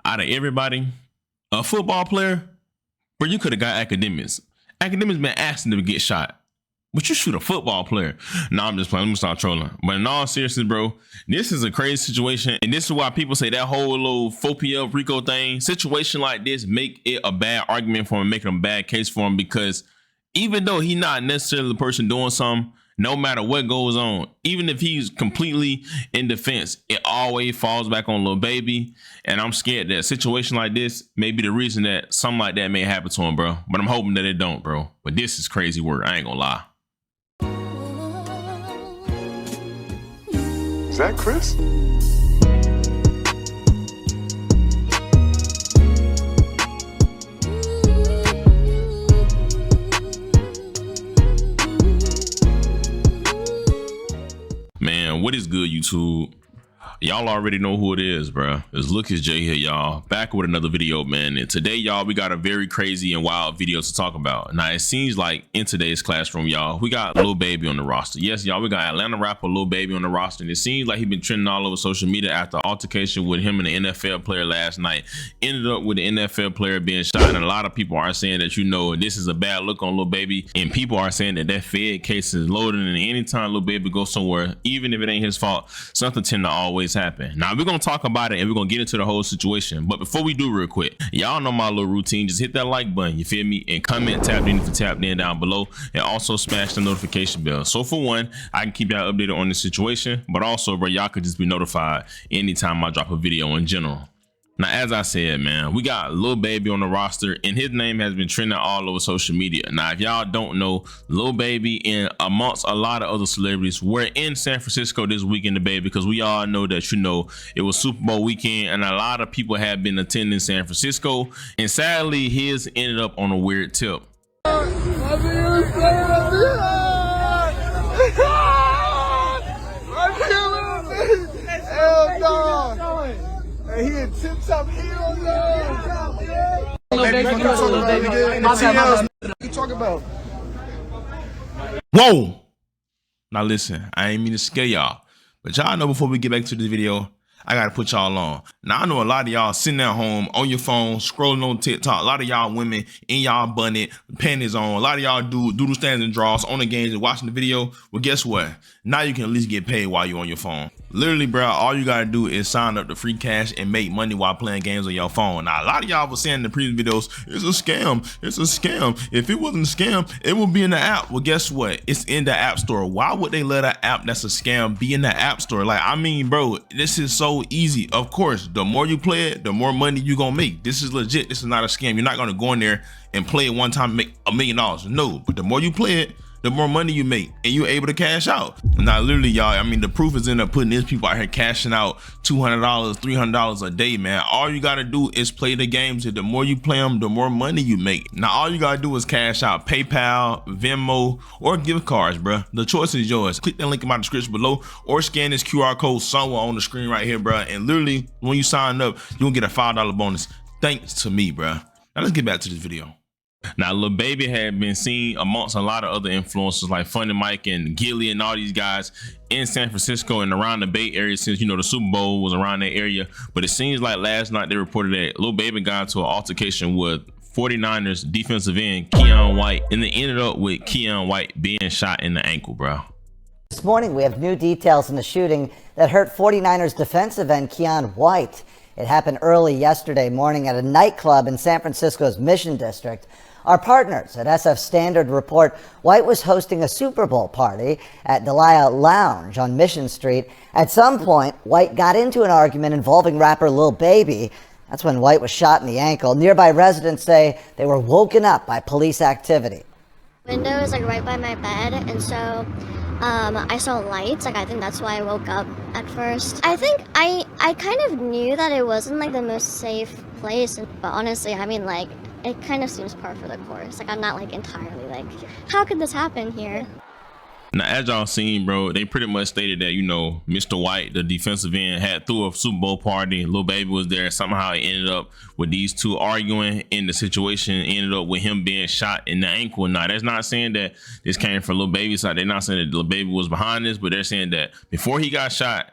out of everybody, a football player, bro, you could have got academics. Academics been asking to get shot, but you shoot a football player. No, I'm just playing. Let me start trolling. But in all seriousness, bro, this is a crazy situation. And this is why people say that whole little phobia RICO thing, situation like this, make it a bad argument for him, making a bad case for him, because even though he's not necessarily the person doing something, no matter what goes on, even if he's completely in defense, it always falls back on Lil Baby. And I'm scared that a situation like this may be the reason that something like that may happen to him, bro. But I'm hoping that it don't, bro. But this is crazy work. I ain't gonna lie. Is that Chris? Man, what is good, YouTube? Y'all already know who it is, bro. It's Lucas J here, y'all. Back with another video, man. And today, y'all, we got a very crazy and wild video to talk about. Now, it seems like in today's classroom, y'all, we got Lil Baby on the roster. Yes, y'all, we got Atlanta rapper Lil Baby on the roster. And it seems like he's been trending all over social media after altercation with him and the NFL player last night. Ended up with the NFL player being shot. And a lot of people are saying that, you know, this is a bad look on Lil Baby. And people are saying that that Fed case is loaded. And anytime Lil Baby goes somewhere, even if it ain't his fault, something tend to always happen. Now we're gonna talk about it and we're gonna get into the whole situation, but before we do, real quick, y'all know my little routine. Just hit that like button, you feel me, and comment tapped in if you tapped in down below, and also smash the notification bell, so for one, I can keep y'all updated on the situation, but also, bro, y'all could just be notified anytime I drop a video in general. Now, as I said, man, we got Lil Baby on the roster, and his name has been trending all over social media. Now, if y'all don't know, Lil Baby and amongst a lot of other celebrities were in San Francisco this weekend, baby, because we all know that, you know, it was Super Bowl weekend, and a lot of people have been attending San Francisco, and sadly, his ended up on a weird tip. He in tip-top hero, yo. You talking about? Whoa! Now listen, I ain't mean to scare y'all, but y'all know before we get back to the video, I gotta put y'all on. Now I know a lot of y'all sitting at home on your phone, scrolling on TikTok. A lot of y'all women in y'all bunny, panties on. A lot of y'all do doodle stands and draws on the games and watching the video. Well, guess what? Now you can at least get paid while you're on your phone. Literally, bro, all you gotta do is sign up to free cash and make money while playing games on your phone. Now, a lot of y'all were saying in the previous videos, it's a scam, it's a scam. If it wasn't a scam, it would be in the app. Well, guess what? It's in the app store. Why would they let an app that's a scam be in the app store? Like, I mean, bro, this is so easy. Of course, the more you play it, the more money you gonna make. This is legit. This is not a scam. You're not gonna go in there and play it one time and make $1 million. No, but the more you play it, the more money you make, and you're able to cash out. Now, literally, y'all, I mean, the proof is in up putting these people out here cashing out $200, $300 a day, man. All you gotta do is play the games, and the more you play them, the more money you make. Now, all you gotta do is cash out PayPal, Venmo, or gift cards, bro. The choice is yours. Click that link in my description below, or scan this QR code somewhere on the screen right here, bro. And literally, when you sign up, you'll get a $5 bonus. Thanks to me, bro. Now, let's get back to this video. Now, Lil Baby had been seen amongst a lot of other influencers like Funny Mike and Gilly and all these guys in San Francisco and around the Bay Area since, you know, the Super Bowl was around that area. But it seems like last night they reported that Lil Baby got into an altercation with 49ers defensive end Keion White, and they ended up with Keion White being shot in the ankle, bro. This morning, we have new details in the shooting that hurt 49ers defensive end Keion White. It happened early yesterday morning at a nightclub in San Francisco's Mission District. Our partners at SF Standard report White was hosting a Super Bowl party at Delia Lounge on Mission Street. At some point, White got into an argument involving rapper Lil Baby. That's when White was shot in the ankle. Nearby residents say they were woken up by police activity. Window is like right by my bed, and so I saw lights. Like, I think that's why I woke up at first. I think I kind of knew that it wasn't like the most safe place, but honestly, I mean, like, it kind of seems par for the course. Like, I'm not like entirely like, how could this happen here? Now, as y'all seen, bro, they pretty much stated that, you know, Mr. White, the defensive end, had threw a Super Bowl party. Lil Baby was there. Somehow it ended up with these two arguing, and the situation ended up with him being shot in the ankle. Now, that's not saying that this came from Lil Baby's side. They're not saying that Lil Baby was behind this, but they're saying that before he got shot,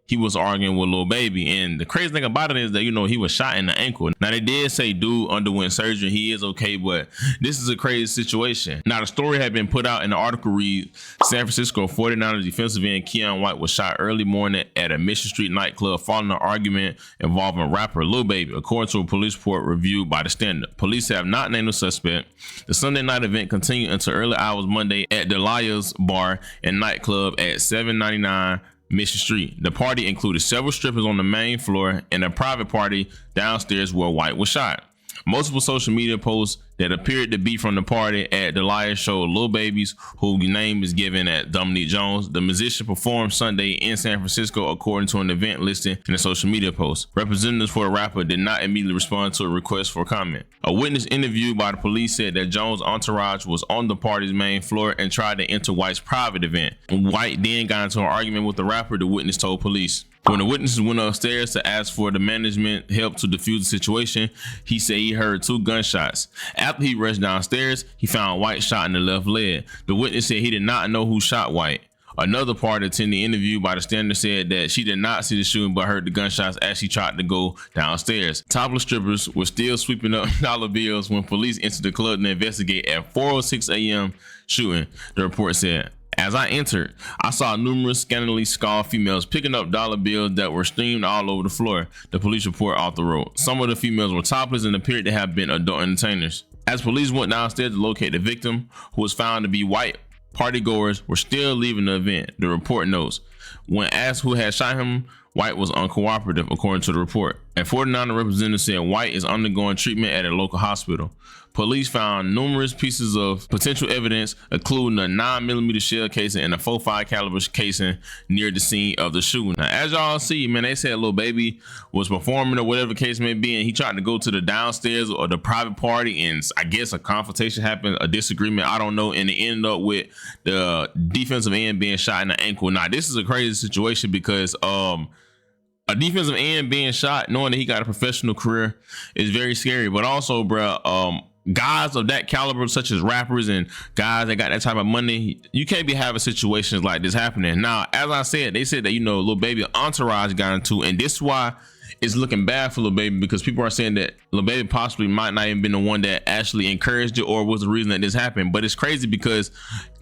he was arguing with Lil Baby. And the crazy thing about it is that, you know, he was shot in the ankle. Now, they did say dude underwent surgery. He is okay, but this is a crazy situation. Now, the story had been put out in the article read, San Francisco 49ers defensive end Keon White was shot early morning at a Mission Street nightclub following an argument involving rapper Lil Baby, according to a police report reviewed by The Standard. Police have not named the suspect. The Sunday night event continued until early hours Monday at Delia's Bar and Nightclub at 799 Mission Street. The party included several strippers on the main floor and a private party downstairs where White was shot. Multiple social media posts that appeared to be from the party at Delia showed Lil Baby's, whose name is given as Dominique Jones. The musician performed Sunday in San Francisco, according to an event listing in a social media post. Representatives for the rapper did not immediately respond to a request for comment. A witness interviewed by the police said that Jones' entourage was on the party's main floor and tried to enter White's private event. White then got into an argument with the rapper, the witness told police. When the witnesses went upstairs to ask for the management help to defuse the situation, he said he heard 2 gunshots. After he rushed downstairs, he found White shot in the left leg. The witness said he did not know who shot White. Another party attending the interview by The Standard said that she did not see the shooting but heard the gunshots as she tried to go downstairs. Topless strippers were still sweeping up dollar bills when police entered the club to investigate at 4:06 a.m. shooting, the report said. As I entered, I saw numerous scantily scarred females picking up dollar bills that were streamed all over the floor, the police report author wrote. Some of the females were topless and appeared to have been adult entertainers. As police went downstairs to locate the victim, who was found to be white, partygoers were still leaving the event, the report notes. When asked who had shot him, White was uncooperative, according to the report. A 49er representative said White is undergoing treatment at a local hospital. Police found numerous pieces of potential evidence, including a 9mm shell casing and a .45 caliber casing near the scene of the shooting. Now, as y'all see, man, they said Lil Baby was performing or whatever the case may be, and he tried to go to the downstairs or the private party, and I guess a confrontation happened, a disagreement, I don't know, and it ended up with the defensive end being shot in the ankle. Now, this is a crazy situation because a defensive end being shot, knowing that he got a professional career, is very scary. But also, bro, guys of that caliber, such as rappers and guys that got that type of money, you can't be having situations like this happening. Now, as I said, they said that, you know, Lil Baby entourage got into, and this is why it's looking bad for Lil Baby, because people are saying that Lil Baby possibly might not even been the one that actually encouraged it or was the reason that this happened. But it's crazy because,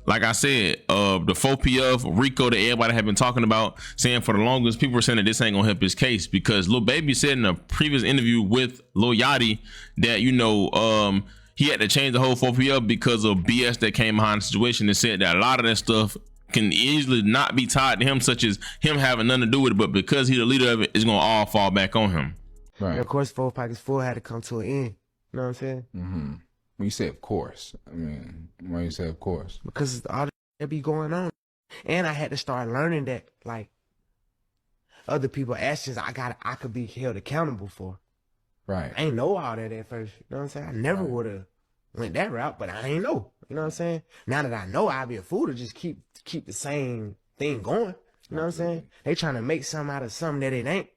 like I said, the 4PF RICO that everybody had been talking about, saying for the longest, people were saying that this ain't gonna help his case, because Lil Baby said in a previous interview with Lil Yachty that, you know, he had to change the whole 4PF because of BS that came behind the situation, and said that a lot of that stuff can easily not be tied to him, such as him having nothing to do with it, but because he's the leader of it, it's gonna all fall back on him. Right. And of course, 4 Pockets 4 had to come to an end. You know what I'm saying? Mm-hmm. When you say of course, I mean, why you say of course? Because all that be going on. And I had to start learning that, like, other people's actions I could be held accountable for. Right. I ain't know all that at first. You know what I'm saying? I never would have went that route, but I ain't know. You know what I'm saying? Now that I know, I'd be a fool to just keep the same thing going. You know what I'm saying? They trying to make something out of something that it ain't.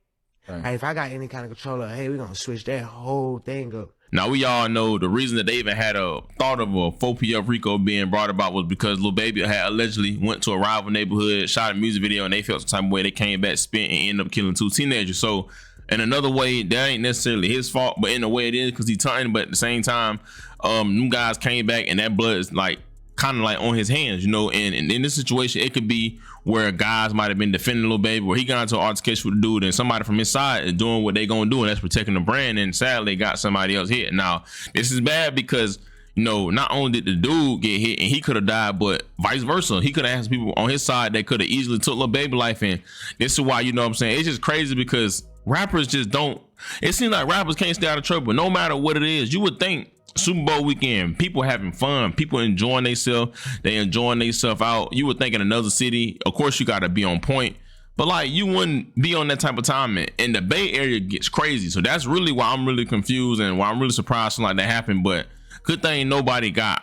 Right. Like, if I got any kind of control of, hey, we're going to switch that whole thing up. Now, we all know the reason that they even had a thought of a 4PF RICO being brought about was because Lil Baby had allegedly went to a rival neighborhood, shot a music video, and they felt some type of way. They came back, spent, and ended up killing 2 teenagers. So, in another way, that ain't necessarily his fault, but in a way it is, because he turned. But at the same time, them guys came back, and that blood is like kind of like on his hands, you know. And in this situation, it could be where guys might have been defending Lil Baby, where he got into an altercation with a dude, and somebody from his side is doing what they gonna do, and that's protecting the brand. And sadly, got somebody else hit. Now, this is bad because, you know, not only did the dude get hit and he could have died, but vice versa. He could have had some people on his side that could have easily took Lil Baby life. And this is why, you know what I'm saying, it's just crazy because rappers just don't, it seems like rappers can't stay out of trouble no matter what it is. You would think Super Bowl weekend, people having fun, people enjoying themselves, they enjoying themselves out. You would think in another city, of course you got to be on point, but like you wouldn't be on that type of time. And the Bay Area gets crazy. So that's really why I'm really confused and why I'm really surprised something like that happened. But good thing nobody got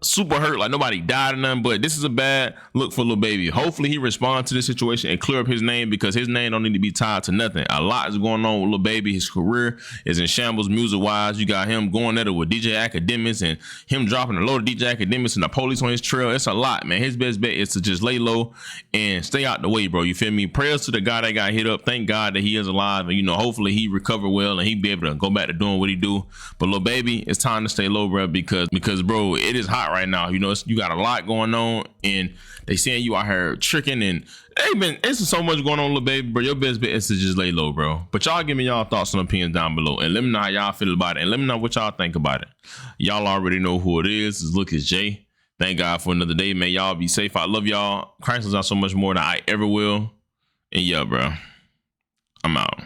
super hurt, like nobody died or nothing, but this is a bad look for Lil Baby. Hopefully he responds to this situation and clear up his name, because his name don't need to be tied to nothing. A lot is going on with Lil Baby. His career is in shambles music wise. You got him going at it with DJ Academics and him dropping a load of DJ Academics and the police on his trail. It's a lot, man. His best bet is to just lay low and stay out the way, bro. You feel me? Prayers to the guy that got hit up. Thank God that he is alive, and you know, hopefully he recover well and he be able to go back to doing what he do. But Lil Baby, it's time to stay low, bro, because bro, it is hot right now. You know, you got a lot going on, and they saying you out here tricking, and it's so much going on, Lil Baby, bro. Your best bet is to just lay low, bro. But y'all give me y'all thoughts and opinions down below, and let me know how y'all feel about it, and let me know what y'all think about it. Y'all already know who it is. It's Look, it's Jay. Thank God for another day, man. Y'all be safe. I love y'all. Christ is out so much more than I ever will. And yeah, bro, I'm out.